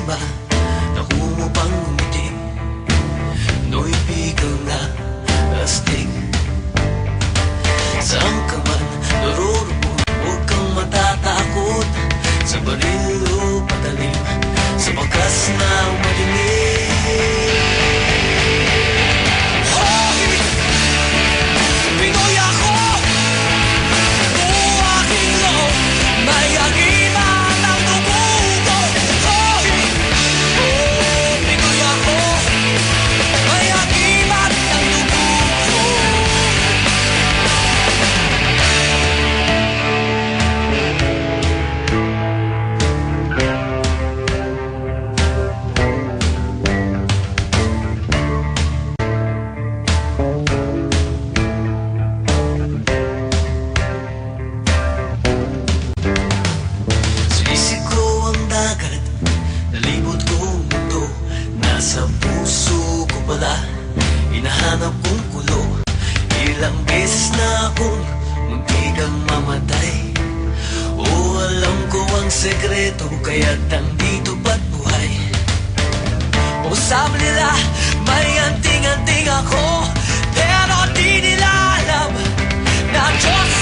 iba na humupang ngumiti, no'y biglang na astig. Saan ka man naroroon, huwag kang matatakot sa baril o patalim, sa bakas na madilim. Sa puso ko pala, hinahanap kong kulo. Ilang beses na akong muntikang mamatay. O alam ko ang sekreto, kaya't nandito ba't buhay. O sabi nila, may anting-anting ako, pero di nila alam na Diyos